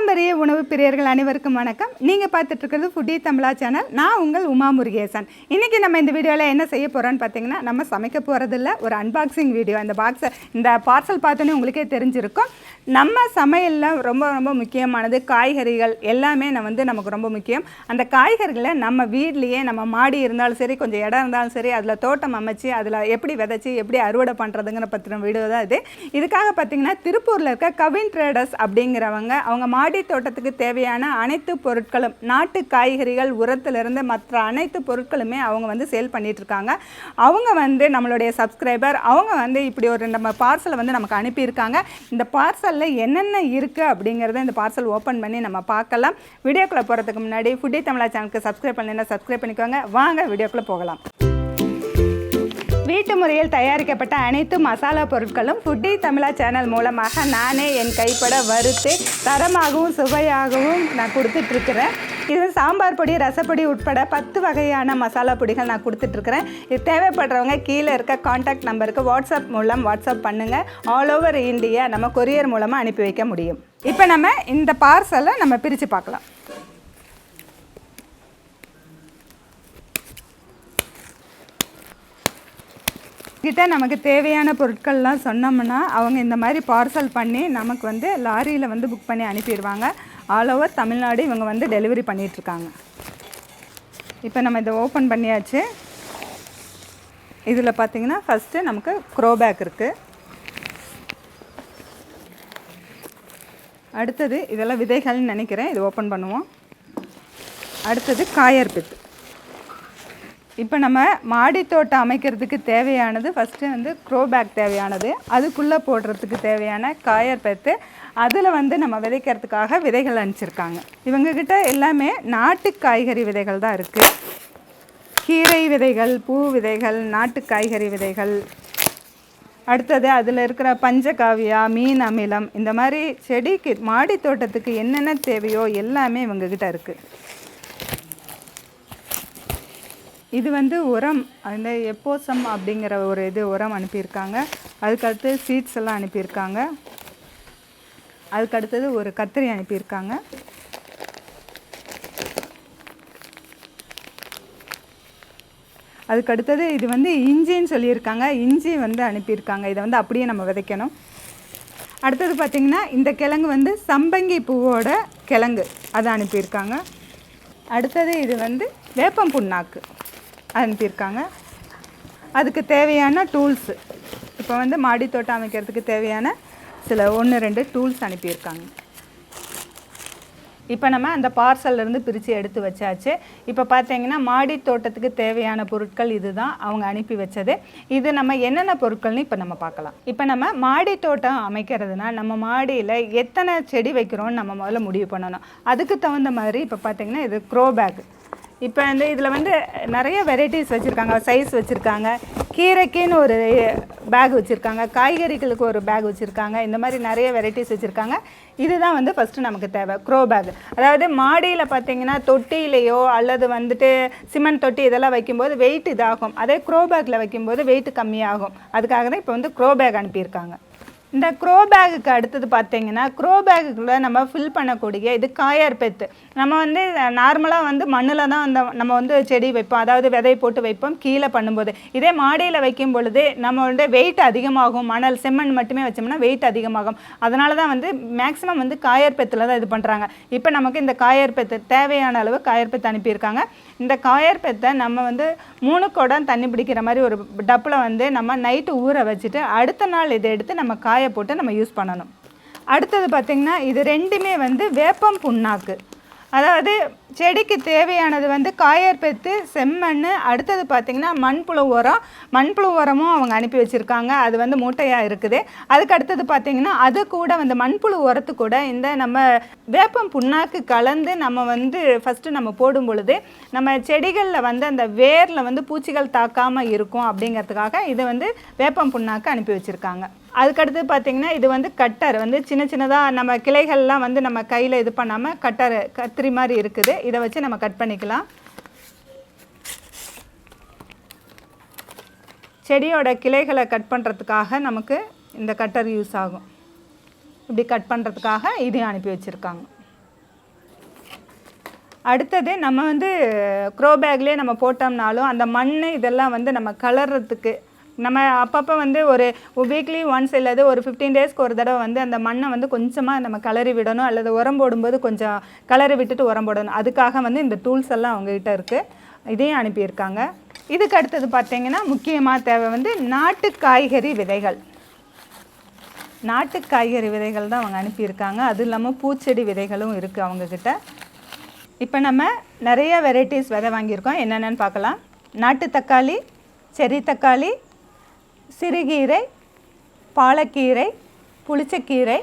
பாரம்பரிய உணவு பிரியர்கள் அனைவருக்கும் வணக்கம். நீங்கள் பார்த்துட்டு இருக்கிறது ஃபுட்டி தமிழா சேனல். நான் உங்கள் உமா முருகேசன். இன்றைக்கி நம்ம இந்த வீடியோவில் என்ன செய்ய போகிறோன்னு பார்த்தீங்கன்னா, நம்ம சமைக்க போகிறதில்ல, ஒரு அன்பாக்சிங் வீடியோ. இந்த பார்சல் பார்த்தோன்னே உங்களுக்கே தெரிஞ்சிருக்கும். நம்ம சமையலில் ரொம்ப ரொம்ப முக்கியமானது காய்கறிகள் எல்லாமே நமக்கு ரொம்ப முக்கியம். அந்த காய்கறிகளை நம்ம வீட்லேயே நம்ம மாடி இருந்தாலும் சரி, கொஞ்சம் இடம் இருந்தாலும் சரி, அதில் தோட்டம் அமைச்சு அதில் எப்படி விதைச்சி எப்படி அறுவடை பண்ணுறதுங்கிற பற்றின வீடியோ தான் இது. இதுக்காக பார்த்தீங்கன்னா திருப்பூரில் இருக்க கவின் ட்ரேடர்ஸ் அப்படிங்கிறவங்க அவங்க மாடி தோட்டத்துக்கு தேவையான அனைத்து பொருட்களும், நாட்டு காய்கறிகள் உரத்திலிருந்து மற்ற அனைத்து பொருட்களுமே அவங்க சேல் பண்ணிகிட்ருக்காங்க. அவங்க நம்மளுடைய சப்ஸ்கிரைபர். அவங்க இப்படி ஒரு நம்ம பார்சலை நமக்கு அனுப்பியிருக்காங்க. இந்த பார்சலில் என்னென்ன இருக்குது அப்படிங்கிறத இந்த பார்சல் ஓப்பன் பண்ணி நம்ம பார்க்கலாம். வீடியோக்குள்ளே போகிறதுக்கு முன்னாடி ஃபுட்டி தமிழா சேனலுக்கு சப்ஸ்கிரைப் பண்ணலைன்னா சப்ஸ்கிரைப் பண்ணிக்கோங்க. வாங்க வீடியோக்குள்ளே போகலாம். வீட்டு முறையில் தயாரிக்கப்பட்ட அனைத்து மசாலா பொருட்களும் ஃபுட்டி தமிழா சேனல் மூலமாக நானே என் கைப்பட வறுத்து தரமாகவும் சுவையாகவும் நான் கொடுத்துட்ருக்கிறேன். இது சாம்பார் பொடி, ரசப்பொடி உட்பட 10 வகையான மசாலா பொடிகள் நான் கொடுத்துட்ருக்கிறேன். இது தேவைப்படுறவங்க கீழே இருக்க காண்டாக்ட் நம்பருக்கு வாட்ஸ்அப் மூலம் வாட்ஸ்அப் பண்ணுங்கள். ஆல் ஓவர் இந்தியா நம்ம கொரியர் மூலமாக அனுப்பி வைக்க முடியும். இப்போ நம்ம இந்த பார்சலை நம்ம பிரித்து பார்க்கலாம். கிட்ட நமக்கு தேவையான பொருட்கள்லாம் சொன்னோம்னா அவங்க இந்த மாதிரி பார்சல் பண்ணி நமக்கு லாரியில் புக் பண்ணி அனுப்பிடுவாங்க. ஆல் ஓவர் தமிழ்நாடு இவங்க டெலிவரி பண்ணிகிட்ருக்காங்க. இப்போ நம்ம இதை ஓப்பன் பண்ணியாச்சு. இதில் பார்த்திங்கன்னா ஃபஸ்ட்டு நமக்கு க்ரோ பேக் இருக்குது. அடுத்தது இதெல்லாம் விதைகள்னு நினைக்கிறேன். இது ஓப்பன் பண்ணுவோம். அடுத்தது காயர்பித்து. இப்போ நம்ம மாடி தோட்டம் அமைக்கிறதுக்கு தேவையானது ஃபஸ்ட்டு க்ரோ பேக் தேவையானது, அதுக்குள்ளே போடுறதுக்கு தேவையான காயர்பெத்து, அதில் நம்ம விதைக்கிறதுக்காக விதைகள் அனுப்பிச்சிருக்காங்க. இவங்கக்கிட்ட எல்லாமே நாட்டு காய்கறி விதைகள் தான் இருக்குது. கீரை விதைகள், பூ விதைகள், நாட்டு காய்கறி விதைகள். அடுத்தது அதில் இருக்கிற பஞ்சகாவியா, மீன் அமிலம், இந்த மாதிரி செடிக்கு மாடி தோட்டத்துக்கு என்னென்ன தேவையோ எல்லாமே இவங்கக்கிட்ட இருக்குது. இது உரம், அந்த எப்போசம் அப்படிங்கிற ஒரு உரம் அனுப்பியிருக்காங்க. அதுக்கடுத்து சீட்ஸ் எல்லாம் அனுப்பியிருக்காங்க. அதுக்கடுத்தது ஒரு கத்திரி அனுப்பியிருக்காங்க. அதுக்கடுத்தது இது இஞ்சின்னு சொல்லியிருக்காங்க. இஞ்சி அனுப்பியிருக்காங்க. இதை அப்படியே நம்ம விதைக்கணும். அடுத்தது பார்த்திங்கன்னா இந்த கிழங்கு சம்பங்கி பூவோட கிழங்கு, அதை அனுப்பியிருக்காங்க. அடுத்தது இது வேப்பம் புண்ணாக்கு அனுப்பியிருக்காங்க. அதுக்கு தேவையான டூல்ஸு, இப்போ மாடி தோட்டம் அமைக்கிறதுக்கு தேவையான சில 1-2 டூல்ஸ் அனுப்பியிருக்காங்க. இப்போ நம்ம அந்த பார்சல்லேருந்து பிரித்து எடுத்து வச்சாச்சு. இப்போ பார்த்தீங்கன்னா மாடி தோட்டத்துக்கு தேவையான பொருட்கள் இது தான் அவங்க அனுப்பி வச்சது. இது நம்ம என்னென்ன பொருட்கள்னு இப்போ நம்ம பார்க்கலாம். இப்போ நம்ம மாடி தோட்டம் அமைக்கிறதுனா நம்ம மாடியில் எத்தனை செடி வைக்கிறோன்னு நம்ம முதல்ல முடிவு பண்ணணும். அதுக்கு தகுந்த மாதிரி இப்போ பார்த்தீங்கன்னா இது க்ரோ பேக். இப்போ இதில் நிறைய வெரைட்டிஸ் வச்சுருக்காங்க, சைஸ் வச்சுருக்காங்க. கீரைக்குன்னு ஒரு பேக் வச்சுருக்காங்க, காய்கறிகளுக்கு ஒரு பேக் வச்சுருக்காங்க. இந்த மாதிரி நிறைய வெரைட்டிஸ் வச்சுருக்காங்க. இதுதான் ஃபஸ்ட்டு நமக்கு தேவை க்ரோ பேக். அதாவது மாடியில் பார்த்திங்கன்னா தொட்டியிலையோ அல்லது சிமெண்ட் தொட்டி இதெல்லாம் வைக்கும்போது வெயிட் இதாகும். அதே க்ரோ பேக்கில் வைக்கும்போது வெயிட் கம்மியாகும். அதுக்காக தான் இப்போ க்ரோ பேக் அனுப்பியிருக்காங்க. இந்த க்ரோ பேக்குக்கு அடுத்தது பார்த்திங்கன்னா க்ரோ பேக்குக்குள்ளே நம்ம ஃபில் பண்ணக்கூடிய இது காயர்பெத்து. நம்ம நார்மலாக மண்ணில் தான் நம்ம செடி வைப்போம், அதாவது விதை போட்டு வைப்போம் கீழே பண்ணும்போது. இதே மாடியில் வைக்கும் பொழுது நம்ம வெயிட் அதிகமாகும். மணல் செம்மண் மட்டுமே வச்சோம்னா வெயிட் அதிகமாகும். அதனால தான் மேக்ஸிமம் காயர்பெத்தில் தான் இது பண்ணுறாங்க. இப்போ நமக்கு இந்த காயர்பெத்து தேவையான அளவு காயர்பெத்து அனுப்பியிருக்காங்க. இந்த காயர்பெத்தை நம்ம 3 குடம் தண்ணி பிடிக்கிற மாதிரி ஒரு டப்பில் நம்ம நைட்டு ஊற வச்சுட்டு அடுத்த நாள் இதை எடுத்து நம்ம காய போட்டு நம்ம யூஸ் பண்ணணும். அடுத்தது பார்த்திங்கன்னா இது ரெண்டுமே வேப்பம் புண்ணாக்கு. அதாவது செடிக்கு தேவையானது காயர்பெத்து, செம்மண். அடுத்தது பார்த்திங்கன்னா மண்புழு உரம். மண்புழு உரமும் அவங்க அனுப்பி வச்சுருக்காங்க. அது மூட்டையாக இருக்குது. அதுக்கு அடுத்தது பார்த்திங்கன்னா அது கூட மண்புழு உரத்து கூட இந்த நம்ம வேப்பம் புண்ணாக்கு கலந்து நம்ம ஃபஸ்ட்டு நம்ம போடும் பொழுது நம்ம செடிகளில் அந்த வேரில் பூச்சிகள் தாக்காமல் இருக்கும் அப்படிங்கிறதுக்காக இது வேப்பம் புண்ணாக்கு அனுப்பி வச்சுருக்காங்க. அதுக்கடுத்து பார்த்திங்கன்னா இது கட்டர் சின்ன சின்னதாக நம்ம கிளைகள்லாம் நம்ம கையில் இது பண்ணாமல் கட்டர், கத்திரி மாதிரி இருக்குது. இதை வச்சு நம்ம கட் பண்ணிக்கலாம். செடியோட கிளைகளை கட் பண்ணுறதுக்காக நமக்கு இந்த கட்டர் யூஸ் ஆகும். இப்படி கட் பண்ணுறதுக்காக இதையும் அனுப்பி வச்சுருக்காங்க. அடுத்தது நம்ம வந்து க்ரோ பேக்லேயே நம்ம போட்டோம்னாலும் அந்த மண் இதெல்லாம் வந்து நம்ம கலர்றதுக்கு நம்ம அப்பப்போ வந்து ஒரு வீக்லி ஒன்ஸ் இல்லாது ஒரு 15 டேஸ்க்கு ஒரு தடவை வந்து அந்த மண்ணை வந்து கொஞ்சமாக நம்ம கலரி விடணும், அல்லது உரம் போடும்போது கொஞ்சம் கலரி விட்டுட்டு உரம் போடணும். அதுக்காக வந்து இந்த டூல்ஸ் எல்லாம் அவங்ககிட்ட இருக்குது. இதையும் அனுப்பியிருக்காங்க. இதுக்கு அடுத்தது பார்த்திங்கன்னா முக்கியமாக தேவை வந்து நாட்டு காய்கறி விதைகள். நாட்டு காய்கறி விதைகள் தான் அவங்க அனுப்பியிருக்காங்க. அது இல்லாமல் பூச்செடி விதைகளும் இருக்குது அவங்கக்கிட்ட. இப்போ நம்ம நிறைய வெரைட்டிஸ் விதை வாங்கியிருக்கோம். என்னென்னு பார்க்கலாம். நாட்டு தக்காளி, செரி தக்காளி, சிறுகீரை, பாலக்கீரை, புளிச்சக்கீரை,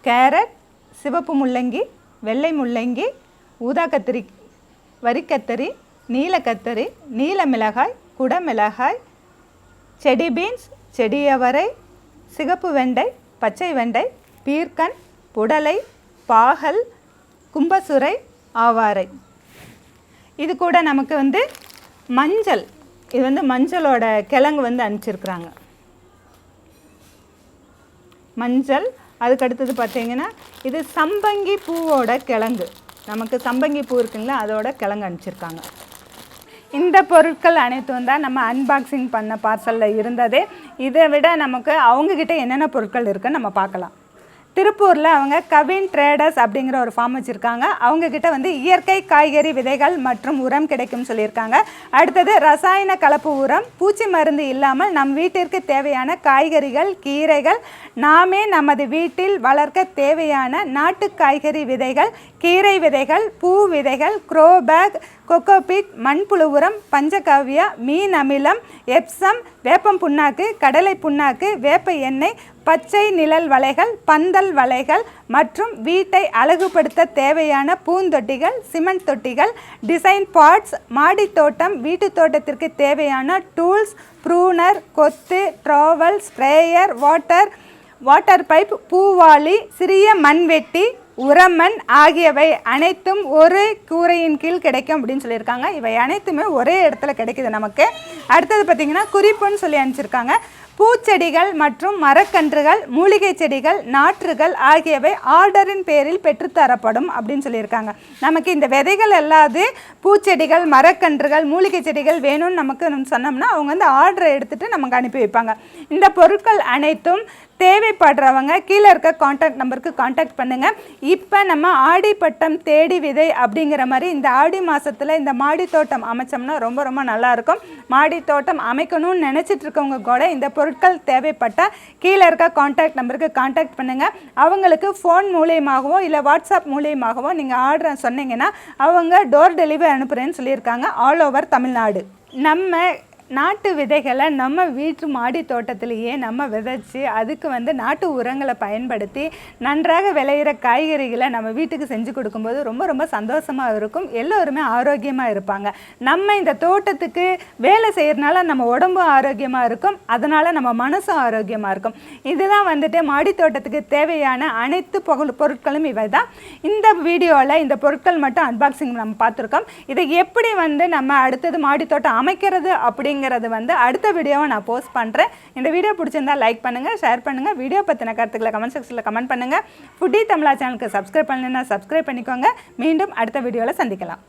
கேரட், சிவப்பு முள்ளங்கி, வெள்ளை முள்ளங்கி, ஊதா கத்திரி, வரிக்கத்தரி, நீல கத்தரி, நீல மிளகாய், குடமிளகாய், செடி பீன்ஸ், செடி அவரை, சிகப்பு வெண்டை, பச்சை வெண்டை, பீர்க்கன், புடலை, பாகல், கும்பசுரை, ஆவாரை. இது கூட நமக்கு வந்து மஞ்சள், இது வந்து மஞ்சளோட கிழங்கு வந்து அனுப்பிச்சிருக்கிறாங்க. மஞ்சள். அதுக்கு அடுத்தது பார்த்தீங்கன்னா இது சம்பங்கி பூவோட கிழங்கு. நமக்கு சம்பங்கி பூ இருக்குங்களா, அதோட கிழங்கு அனுப்பிச்சிருக்காங்க. இந்த பொருட்கள் அனைத்தும் தான் நம்ம அன்பாக்சிங் பண்ண பார்சலில் இருந்ததே. இதை விட நமக்கு அவங்கக்கிட்ட என்னென்ன பொருட்கள் இருக்குன்னு நம்ம பார்க்கலாம். திருப்பூரில் அவங்க கவின் ட்ரேடர்ஸ் அப்படிங்கிற ஒரு ஃபார்ம் வச்சுருக்காங்க. அவங்கக்கிட்ட வந்து இயற்கை காய்கறி விதைகள் மற்றும் உரம் கிடைக்கும்னு சொல்லியிருக்காங்க. அடுத்தது ரசாயன கலப்பு உரம், பூச்சி மருந்து இல்லாமல் நம் வீட்டிற்கு தேவையான காய்கறிகள், கீரைகள், நாமே நமது வீட்டில் வளர்க்க தேவையான நாட்டு காய்கறி விதைகள், கீரை விதைகள், பூ விதைகள், க்ரோ பேக், கொக்கோபீட், மண்புழு உரம், பஞ்சகாவியா, மீன் அமிலம், எப்சம், வேப்பம் புண்ணாக்கு, கடலை புண்ணாக்கு, வேப்ப எண்ணெய், பச்சை நிழல் வலைகள், பந்தல் வலைகள் மற்றும் வீட்டை அழகுபடுத்த தேவையான பூந்தொட்டிகள், சிமெண்ட் தொட்டிகள், டிசைன் பாட்ஸ், மாடி தோட்டம், வீட்டு தோட்டத்திற்கு தேவையான டூல்ஸ், ப்ரூனர், கொத்து, ட்ராவல், ஸ்ப்ரேயர், வாட்டர் பைப், பூவாளி, சிறிய மண்வெட்டி, உரமண் ஆகியவை அனைத்தும் ஒரு கூரையின் கீழ் கிடைக்கும் அப்படின்னு சொல்லியிருக்காங்க. இவை அனைத்துமே ஒரே இடத்துல கிடைக்குது நமக்கு. அடுத்தது பார்த்திங்கன்னா குறிப்புன்னு சொல்லி அனுப்பிச்சிருக்காங்க. பூச்செடிகள் மற்றும் மரக்கன்றுகள், மூலிகை செடிகள், நாற்றுகள் ஆகியவை ஆர்டரின் பேரில் பெற்றுத்தரப்படும் அப்படின்னு சொல்லியிருக்காங்க. நமக்கு இந்த விதைகள் அல்லாது பூச்செடிகள், மரக்கன்றுகள், மூலிகை செடிகள் வேணும்னு நமக்கு சொன்னோம்னா அவங்க வந்து ஆர்டரை எடுத்துகிட்டு நமக்கு அனுப்பி வைப்பாங்க. இந்த பொருட்கள் அனைத்தும் தேவைப்படுறவங்க கீழே இருக்க கான்டாக்ட் நம்பருக்கு கான்டாக்ட் பண்ணுங்கள். இப்போ நம்ம ஆடிப்பட்டம் தேடி விதை அப்படிங்கிற மாதிரி இந்த ஆடி மாதத்தில் இந்த மாடி தோட்டம் அமைச்சோம்னா ரொம்ப ரொம்ப நல்லாயிருக்கும். மாடி தோட்டம் அமைக்கணும்னு நினச்சிட்டு இருக்கவங்க கூட இந்த பொருட்கள் தேவைப்பட்டால் கீழே இருக்க கான்டாக்ட் நம்பருக்கு கான்டாக்ட் பண்ணுங்கள். அவங்களுக்கு ஃபோன் மூலியமாகவோ இல்லை வாட்ஸ்அப் மூலியமாகவோ நீங்கள் ஆர்டர் சொன்னீங்கன்னா அவங்க டோர் டெலிவரி அனுப்புகிறேன்னு சொல்லியிருக்காங்க. All over Tamil Nadu. நம்ம நாட்டு விதைகளை நம்ம வீட்டு மாடி தோட்டத்திலேயே நம்ம விதைச்சி அதுக்கு வந்து நாட்டு உரங்களை பயன்படுத்தி நன்றாக விளையிற காய்கறிகளை நம்ம வீட்டுக்கு செஞ்சு கொடுக்கும்போது ரொம்ப ரொம்ப சந்தோஷமாக இருக்கும். எல்லோருமே ஆரோக்கியமாக இருப்பாங்க. நம்ம இந்த தோட்டத்துக்கு வேலை செய்கிறதுனால நம்ம உடம்பும் ஆரோக்கியமாக இருக்கும், அதனால் நம்ம மனசும் ஆரோக்கியமாக இருக்கும். இதுதான் வந்துட்டு மாடி தோட்டத்துக்கு தேவையான அனைத்து பொருட்களும் இவை தான். இந்த வீடியோவில் இந்த பொருட்கள் மட்டும் அன்பாக்சிங் நம்ம பார்த்துருக்கோம். இதை எப்படி வந்து நம்ம அடுத்தது மாடி தோட்டம் அமைக்கிறது அப்படிங்கிறது வந்து அடுத்த வீடியோவை நான் போஸ்ட் பண்ணுறேன். இந்த வீடியோ பிடிச்சிருந்தா லைக் பண்ணுங்கள், ஷேர் பண்ணுங்கள். வீடியோ பற்றின கருத்துக்களை கமெண்ட் செக்ஷனில் கமெண்ட் பண்ணுங்கள். ஃபுட்டி தமிழா சேனலுக்கு சப்ஸ்கிரைப் பண்ணலைன்னா சப்ஸ்கிரைப் பண்ணிக்கோங்க. மீண்டும் அடுத்த வீடியோவில் சந்திக்கலாம்.